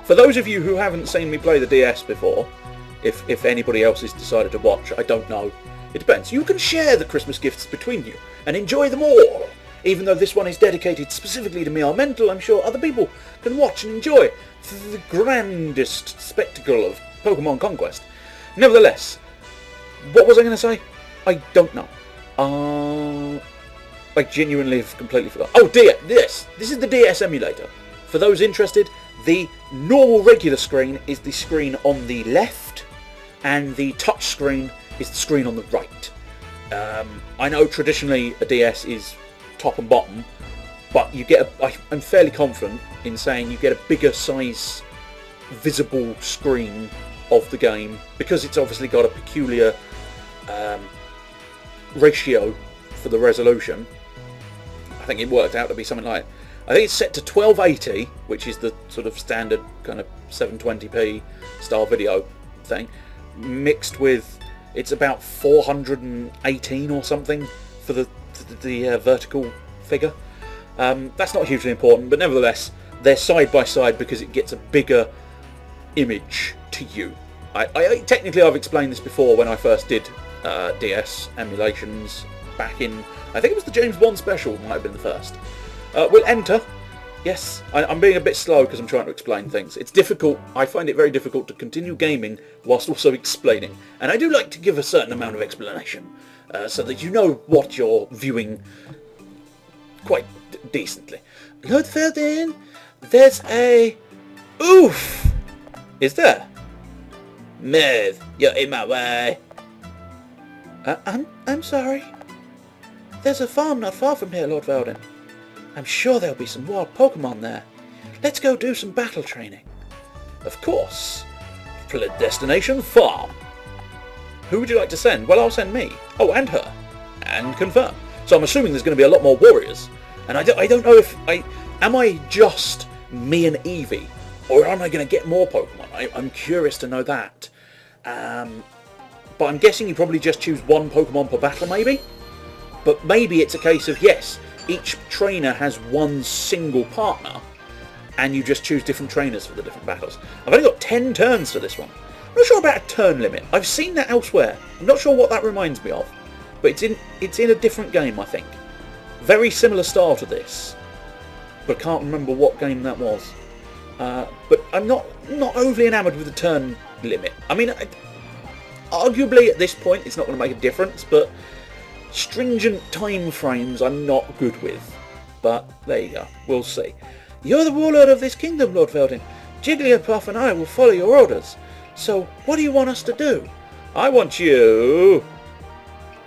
For those of you who haven't seen me play the DS before, if anybody else has decided to watch, I don't know. It depends. You can share the Christmas gifts between you and enjoy them all. Even though this one is dedicated specifically to MeRMental, I'm sure other people can watch and enjoy the grandest spectacle of Pokemon Conquest. Nevertheless, what was I going to say? I don't know. I genuinely have completely forgot. Oh dear, this is the DS emulator. For those interested, the normal regular screen is the screen on the left, and the touch screen is the screen on the right. I know traditionally a DS is top and bottom, but you get I'm fairly confident in saying you get a bigger size visible screen of the game, because it's obviously got a peculiar ratio for the resolution. I think it worked out to be something like, I think it's set to 1280, which is the sort of standard kind of 720p style video thing, mixed with, it's about 418 or something for the vertical figure. That's not hugely important, but nevertheless, they're side by side because it gets a bigger image to you. Technically, I've explained this before when I first did DS emulations back in, I think it was the James Bond special, might have been the first. We'll enter. Yes, I'm being a bit slow because I'm trying to explain things. It's difficult. I find it very difficult to continue gaming whilst also explaining. And I do like to give a certain amount of explanation so that you know what you're viewing quite decently. Lord Felden, there's a... Oof! Is there? Move! You're in my way! I'm sorry. There's a farm not far from here, Lord Velden. I'm sure there'll be some wild Pokemon there. Let's go do some battle training. Of course. Destination farm. Who would you like to send? Well, I'll send me. Oh, and her. And confirm. So I'm assuming there's going to be a lot more warriors. And I don't know if am I just me and Eevee, or am I going to get more Pokemon? I'm curious to know that. But I'm guessing you probably just choose one Pokemon per battle, maybe? But maybe it's a case of, yes, each trainer has one single partner, and you just choose different trainers for the different battles. I've only got 10 turns for this one. I'm not sure about a turn limit. I've seen that elsewhere. I'm not sure what that reminds me of. But it's in a different game, I think. Very similar style to this. But I can't remember what game that was. But I'm not overly enamoured with the turn limit. I mean, arguably at this point it's not going to make a difference, but stringent time frames I'm not good with. But there you go. We'll see. You're the warlord of this kingdom, Lord Velden. Jigglypuff and I will follow your orders. So, what do you want us to do? I want you...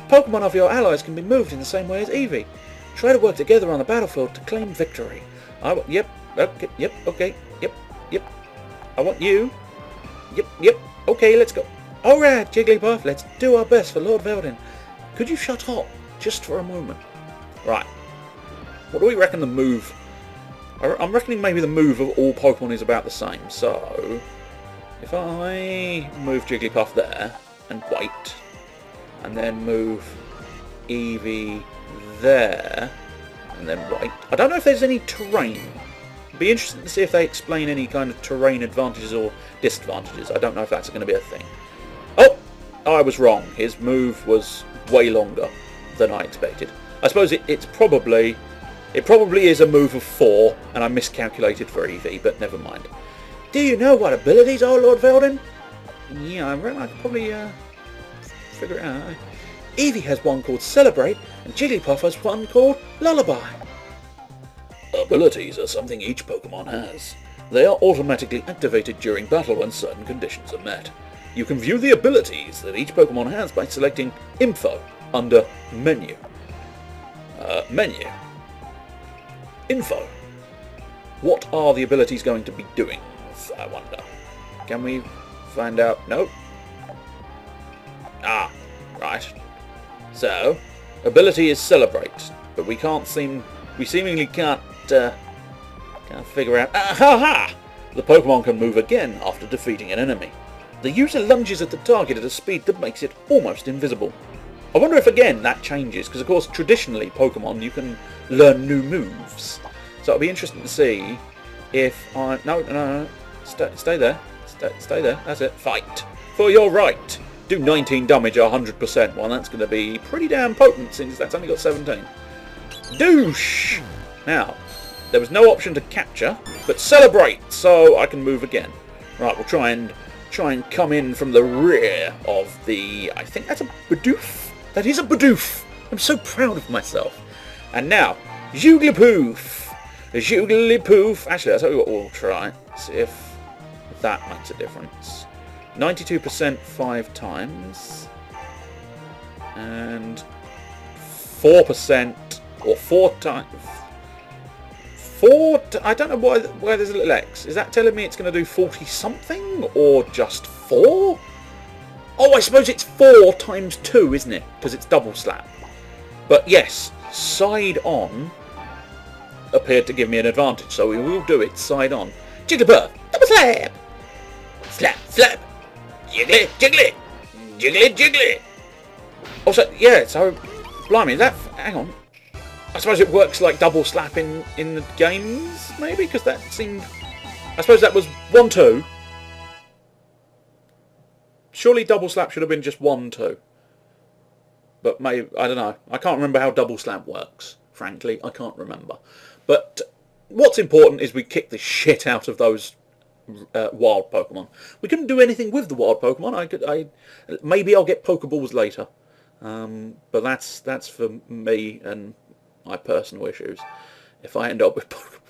Pokemon of your allies can be moved in the same way as Eevee. Try to work together on the battlefield to claim victory. Yep, okay. I want you. Yep, okay, let's go. Alright, Jigglypuff, let's do our best for Lord Velden. Could you shut up, just for a moment? Right. What do we reckon the move... I'm reckoning maybe the move of all Pokemon is about the same. So, if I move Jigglypuff there, and wait, and then move Eevee there, and then wait. I don't know if there's any terrain. It'd be interesting to see if they explain any kind of terrain advantages or disadvantages. I don't know if that's going to be a thing. Oh! I was wrong. His move was way longer than I expected. I suppose it probably is a move of 4, and I miscalculated for Eevee, but never mind. Do you know what abilities are, Lord Velden? Yeah, I reckon I could probably figure it out. Eevee has one called Celebrate, and Jigglypuff has one called Lullaby. Abilities are something each Pokemon has. They are automatically activated during battle when certain conditions are met. You can view the abilities that each Pokemon has by selecting Info under Menu. Menu. Info. What are the abilities going to be doing, I wonder? Can we find out? No? Ah, right. So, ability is Celebrate, but we seemingly can't figure out... Ha! The Pokemon can move again after defeating an enemy. The user lunges at the target at a speed that makes it almost invisible. I wonder if again that changes, because of course traditionally Pokemon you can learn new moves. So it'll be interesting to see if I... No. Stay there. Stay there. That's it. Fight. For your right. Do 19 damage 100%. Well, that's going to be pretty damn potent since that's only got 17. Douche! Now, there was no option to capture, but celebrate, so I can move again. Right, we'll try and come in from the rear of the... I think that's a Bidoof. That is a Bidoof. I'm so proud of myself. And now, Jigglypuff. Jigglypuff. Actually, that's what we'll try. See if that makes a difference. 92% 5 times. And 4% or 4 times. I don't know why there's a little X. Is that telling me it's going to do 40 something or just 4? Oh, I suppose it's 4 times 2, isn't it? Because it's double slap. But yes, side on appeared to give me an advantage, so we will do it side on. Jigglypuff, double slap! Slap, slap! Jiggly, jiggly! Jiggly, jiggly! Also, yeah, so, blimey, hang on. I suppose it works like double slap in the games, maybe? Because that seemed... I suppose that was 1-2. Surely double slap should have been just 1-2. But maybe, I don't know. I can't remember how double slap works. Frankly, I can't remember. But what's important is we kick the shit out of those wild Pokemon. We couldn't do anything with the wild Pokemon. Maybe I'll get Pokeballs later. But that's for me and my personal issues. If I end up with Pokemon.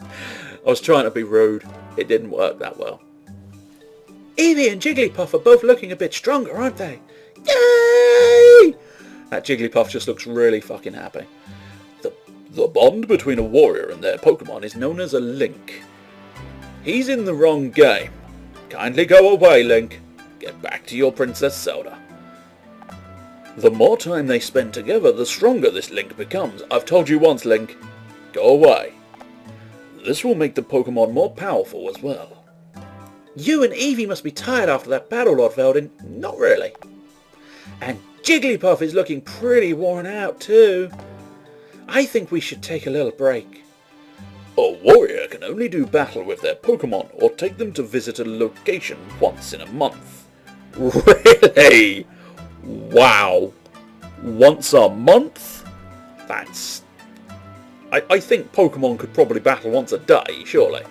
I was trying to be rude. It didn't work that well. Eevee and Jigglypuff are both looking a bit stronger, aren't they? Yay! That Jigglypuff just looks really fucking happy. The bond between a warrior and their Pokemon is known as a link. He's in the wrong game. Kindly go away, Link. Get back to your Princess Zelda. The more time they spend together, the stronger this link becomes. I've told you once, Link. Go away. This will make the Pokemon more powerful as well. You and Eevee must be tired after that battle, Lord Veldin. Not really. And Jigglypuff is looking pretty worn out too. I think we should take a little break. A warrior can only do battle with their Pokemon or take them to visit a location once in a month. Really? Wow. Once a month? That's... I think Pokemon could probably battle once a day, surely.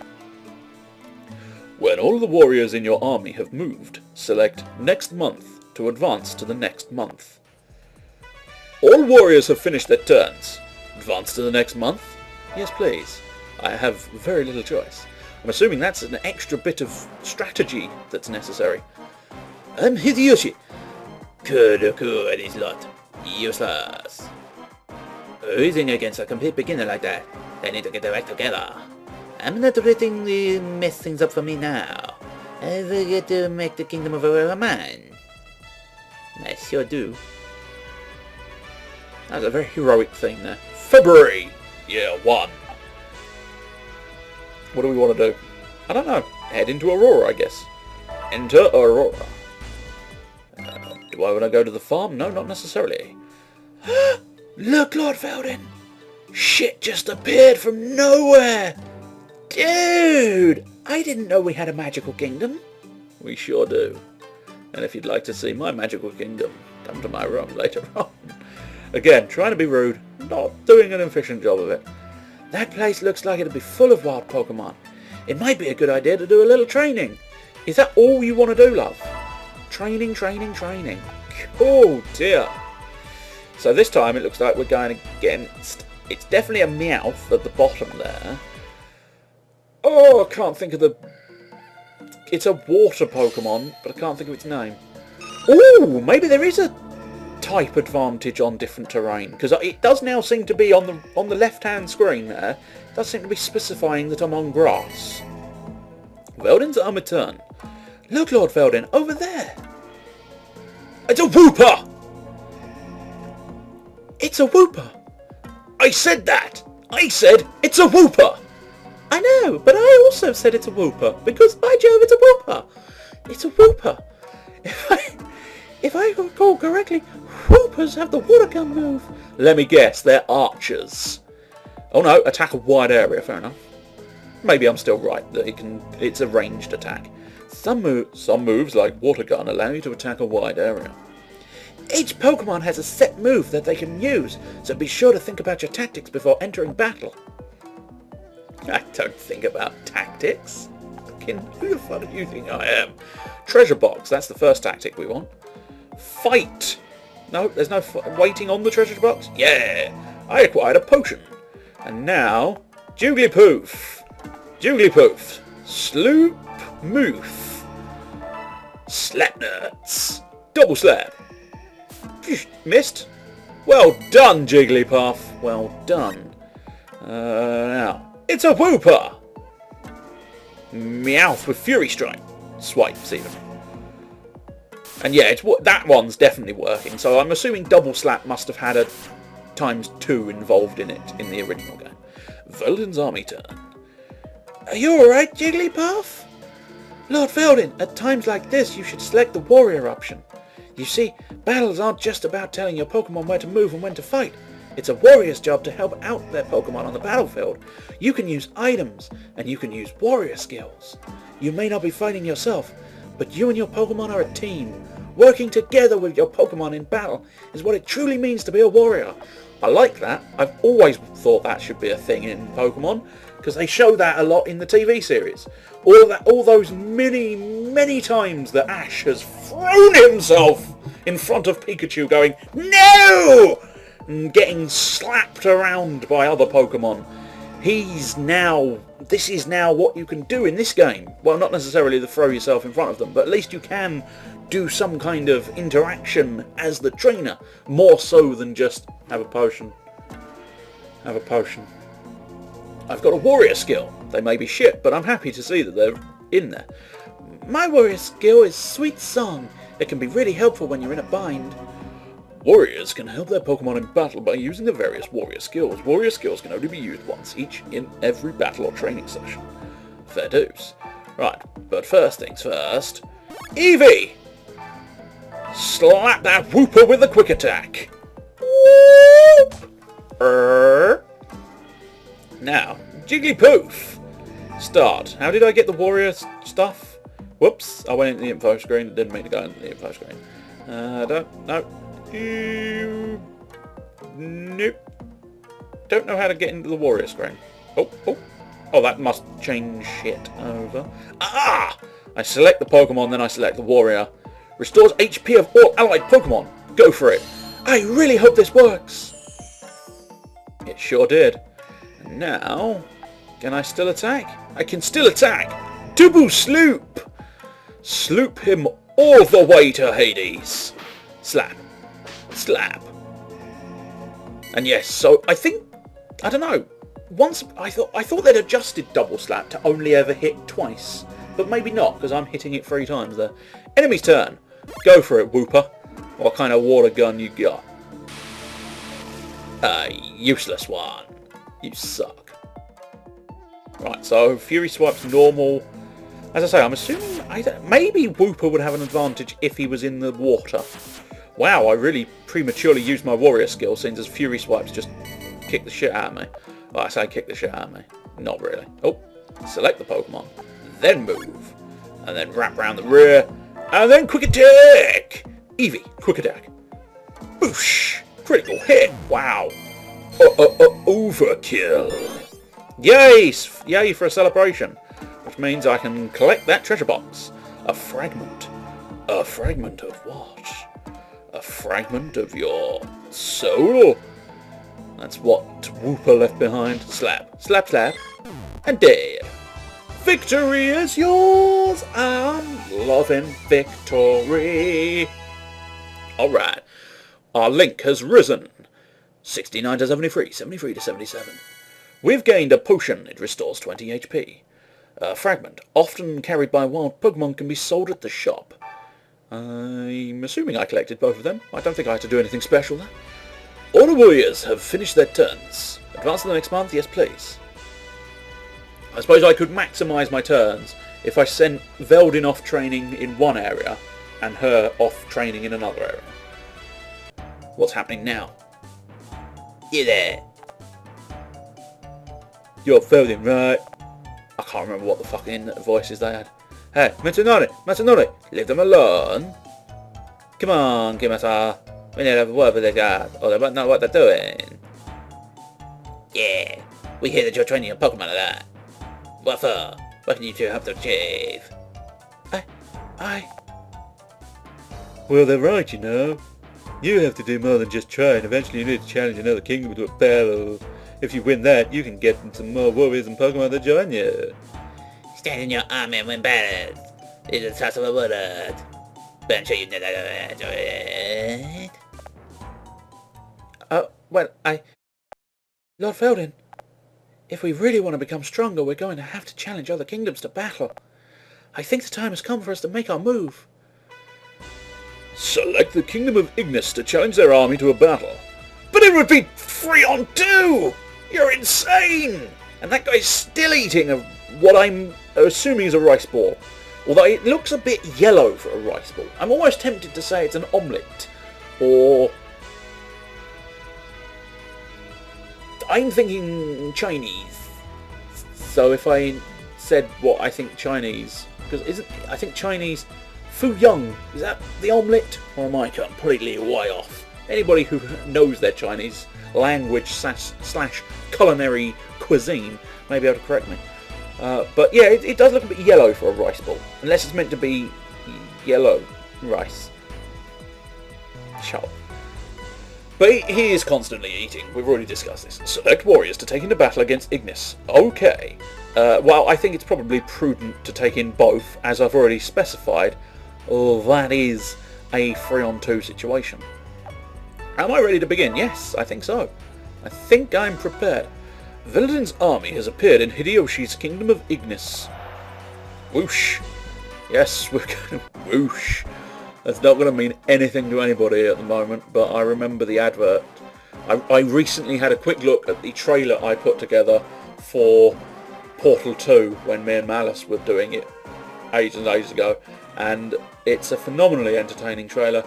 When all the warriors in your army have moved, select next month to advance to the next month. All warriors have finished their turns. Advance to the next month? Yes, please. I have very little choice. I'm assuming that's an extra bit of strategy that's necessary. I'm Hideyoshi. Kudoku and his lot. Useless. Losing against a complete beginner like that, they need to get their act together. I'm not letting you mess things up for me now. I forget to make the Kingdom of Aurora mine. I sure do. That was a very heroic thing there. February! Year 1. What do we want to do? I don't know. Head into Aurora, I guess. Enter Aurora. Do I want to go to the farm? No, not necessarily. Look, Lord Veldin! Shit just appeared from nowhere! Dude! I didn't know we had a magical kingdom. We sure do. And if you'd like to see my magical kingdom, come to my room later on. Again, trying to be rude, not doing an efficient job of it. That place looks like it'll be full of wild Pokemon. It might be a good idea to do a little training. Is that all you want to do, love? Training, training, training. Oh dear. So this time it looks like we're going against... It's definitely a Meowth at the bottom there. Oh, I can't think of the... It's a water Pokemon, but I can't think of its name. Ooh, maybe there is a type advantage on different terrain, because it does now seem to be on the left-hand screen there. It does seem to be specifying that I'm on grass. Veldin's armor turn. Look, Lord Veldin, over there. It's a Wooper! It's a Wooper! I said that! I said it's a Wooper! I know, but I also said it's a Wooper, because by Jove, it's a Wooper! It's a Wooper! If I recall correctly, Woopers have the water gun move. Let me guess, they're archers. Oh no, attack a wide area, fair enough. maybe I'm still right that it's a ranged attack. Some moves like Water Gun allow you to attack a wide area. Each Pokemon has a set move that they can use, so be sure to think about your tactics before entering battle. I don't think about tactics. Who the fuck do you think I am? Treasure box, that's the first tactic we want. Fight! No, there's no waiting on the treasure box? Yeah! I acquired a potion. And now, Jigglypuff. Jigglypuff. Sloop Moof. Slap Nuts. Double slap. Missed. Well done, Jigglypuff. Well done. Now, it's a Wooper. Meowth with Fury Strike. Swipes even. And yeah, that one's definitely working. So I'm assuming Double Slap must have had a ×2 involved in it in the original game. Veldin's army turn. Are you alright, Jigglypuff? Lord Veldin, at times like this you should select the warrior option. You see, battles aren't just about telling your Pokemon where to move and when to fight. It's a warrior's job to help out their Pokemon on the battlefield. You can use items, and you can use warrior skills. You may not be fighting yourself, but you and your Pokemon are a team. Working together with your Pokemon in battle is what it truly means to be a warrior. I like that. I've always thought that should be a thing in Pokemon, because they show that a lot in the TV series. All those many times that Ash has thrown himself in front of Pikachu going, "No!" and getting slapped around by other Pokemon. This is now what you can do in this game. Well, not necessarily to throw yourself in front of them, but at least you can do some kind of interaction as the trainer, more so than just have a potion. Have a potion. I've got a warrior skill. They may be shit, but I'm happy to see that they're in there. My warrior skill is Sweet Song. It can be really helpful when you're in a bind. Warriors can help their Pokemon in battle by using the various warrior skills. Warrior skills can only be used once each in every battle or training session. Fair dues. Right, but first things first. Eevee! Slap that Wooper with a quick attack. Whoop! Now, Jigglypuff. Start. How did I get the warrior stuff? Whoops, I went into the info screen. Didn't mean to go into the info screen. Nope. Don't know how to get into the warrior screen. Oh, that must change shit over. Ah! I select the Pokemon, then I select the warrior. Restores HP of all allied Pokemon. Go for it. I really hope this works. It sure did. Now, can I still attack? I can still attack. Double Sloop. Sloop him all the way to Hades. Slap. Slap. And yes, so I don't know. Once I thought they'd adjusted Double Slap to only ever hit twice, but maybe not, because I'm hitting it 3 times there. Enemy's turn. Go for it, Wooper. What kind of water gun you got? A useless one. You suck. Right, so Fury Swipe's normal. As I say, I'm assuming maybe Wooper would have an advantage if he was in the water. Wow, I really prematurely used my warrior skill, since as Fury Swipes just kick the shit out of me. Well, I say kick the shit out of me. Not really. Oh, select the Pokemon, then move, and then wrap around the rear, and then quick attack! Eevee, quick attack. Boosh! Critical hit! Wow! Overkill! Yay! Yay for a celebration! Which means I can collect that treasure box. A fragment. A fragment of what? A fragment of your soul? That's what Wooper left behind. Slap, slap, slap, and dead. Victory is yours! I'm loving victory! Alright, our link has risen. 69 to 73, 73 to 77. We've gained a potion. It restores 20 HP. A fragment, often carried by wild Pokemon, can be sold at the shop. I'm assuming I collected both of them. I don't think I had to do anything special there. All the warriors have finished their turns. Advance to the next month? Yes, please. I suppose I could maximise my turns if I sent Veldin off training in one area and her off training in another area. What's happening now? You there? You're Veldin, right? can't remember what the fucking voices they had. Hey, Mitsunori, leave them alone. Come on, Kimata. We need to have a word with the guard, or they won't know what they're doing. Yeah, we hear that you're training your Pokemon like that. What for? What can you two hope to achieve? Well, they're right, you know. You have to do more than just train. Eventually you need to challenge another kingdom to a battle. If you win that, you can get some more warriors and Pokemon to join you. Stand in your army and win battles. It's a toss of a word. But I'm sure you know that. Lord Felden, if we really want to become stronger, we're going to have to challenge other kingdoms to battle. I think the time has come for us to make our move. Select the Kingdom of Ignis to challenge their army to a battle. But it would be 3-on-2! You're insane! And that guy's still eating what I'm assuming is a rice ball. Although it looks a bit yellow for a rice ball. I'm almost tempted to say it's an omelette. Or... I'm thinking Chinese. So if I said what I think Chinese... Because I think Chinese... Fu Young, is that the omelette? Or am I completely way off? Anybody who knows their Chinese language slash culinary cuisine may be able to correct me. But yeah, it does look a bit yellow for a rice ball. Unless it's meant to be yellow rice. Shut up. But he is constantly eating. We've already discussed this. Select warriors to take into battle against Ignis. Okay. Well, I think it's probably prudent to take in both, as I've already specified. Oh, that is a 3-on-2 situation. Am I ready to begin? Yes, I think so. I think I'm prepared. Villadin's army has appeared in Hideyoshi's Kingdom of Ignis. Whoosh. Yes, we're going to whoosh. That's not going to mean anything to anybody at the moment, but I remember the advert. I recently had a quick look at the trailer I put together for Portal 2 when me and Malice were doing it ages and ages ago, and it's a phenomenally entertaining trailer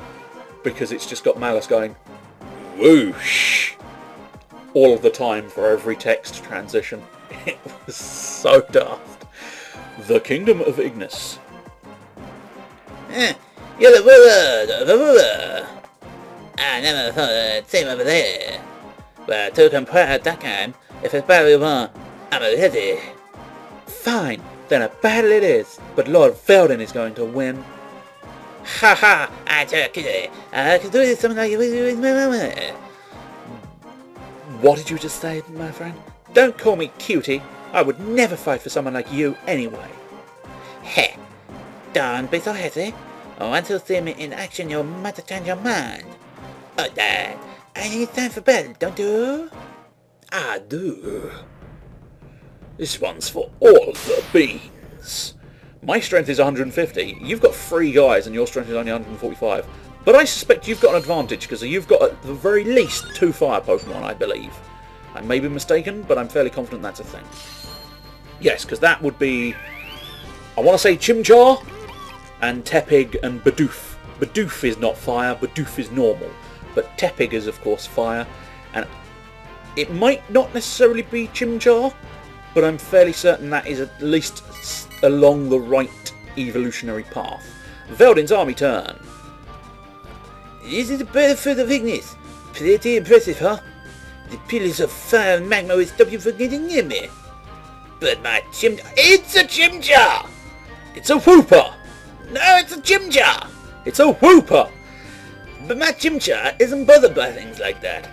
because it's just got Malice going whoosh all of the time for every text transition. It was so daft. The Kingdom of Ignis. You're the ruler. I never thought I'd see him over there. But to compare that time, if it's battle you want, I'm ready. Fine, then a battle it is, but Lord Felden is going to win. Ha ha, I took it. I could do something like you. What did you just say, my friend? Don't call me cutie. I would never fight for someone like you anyway. Heh, don't be so hasty. Once you see me in action, you might change your mind. Oh, Dad, I think it's time for bed, don't you? I do. This one's for all the beans. My strength is 150. You've got 3 guys and your strength is only 145. But I suspect you've got an advantage because you've got at the very least 2 fire Pokemon, I believe. I may be mistaken, but I'm fairly confident that's a thing. Yes, because that would be... I want to say Chimchar and Tepig and Bidoof. Bidoof is not fire, Bidoof is normal. But Tepig is, of course, fire. And it might not necessarily be Chimchar, but I'm fairly certain that is at least along the right evolutionary path. Veldin's army turn. This is the benefit of Ignis. Pretty impressive, huh? The pillars of fire and magma will stop you from getting near me. But my Chimchar... It's a Chimchar! It's a Whooper! No, it's a Chimchar! It's a Whooper! But my Chimchar isn't bothered by things like that.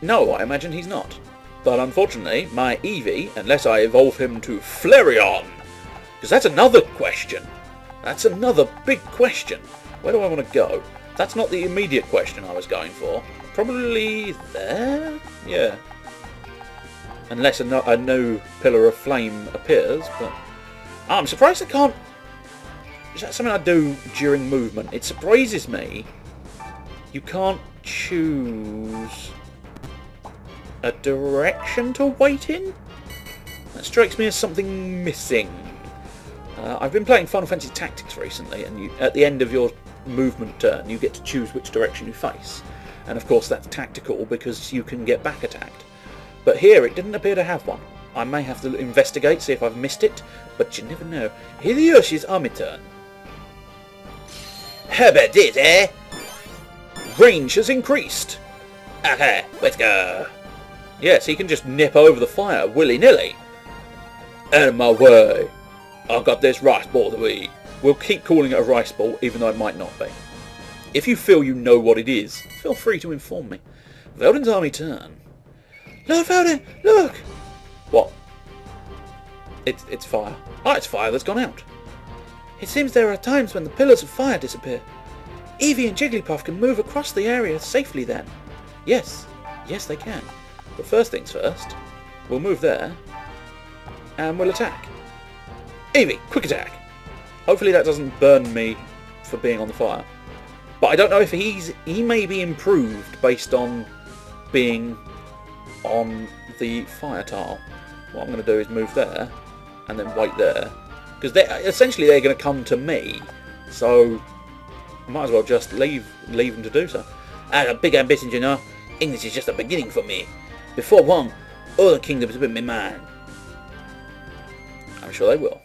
No, I imagine he's not. But unfortunately, my Eevee, unless I evolve him to Flareon, because that's another question. That's another big question. Where do I want to go? That's not the immediate question I was going for. Probably there? Yeah. Unless a new pillar of flame appears, but... I'm surprised I can't... Is that something I do during movement? It surprises me. You can't choose a direction to wait in? That strikes me as something missing. I've been playing Final Fantasy Tactics recently, and at the end of your movement turn, you get to choose which direction you face. And of course that's tactical because you can get back attacked. But here it didn't appear to have one. I may have to investigate, see if I've missed it, but you never know. Hideyoshi's army turn. How about this, eh? Range has increased. Okay, let's go. Yes, he can just nip over the fire willy-nilly. Out of my way. I've got this rice ball to eat. We'll keep calling it a rice ball, even though it might not be. If you feel you know what it is, feel free to inform me. Velden's army turn. Look, Velden, look! What? It's fire. Oh, it's fire that's gone out. It seems there are times when the pillars of fire disappear. Eevee and Jigglypuff can move across the area safely then. Yes, they can. But first things first, we'll move there, and we'll attack. Eevee, quick attack! Hopefully that doesn't burn me for being on the fire. But I don't know if he may be improved based on being on the fire tile. What I'm going to do is move there, and then wait there. Because essentially they're going to come to me, so I might as well just leave them to do so. I have a big ambition, you know. English is just a beginning for me. Before long, all the kingdoms will be mine. I'm sure they will.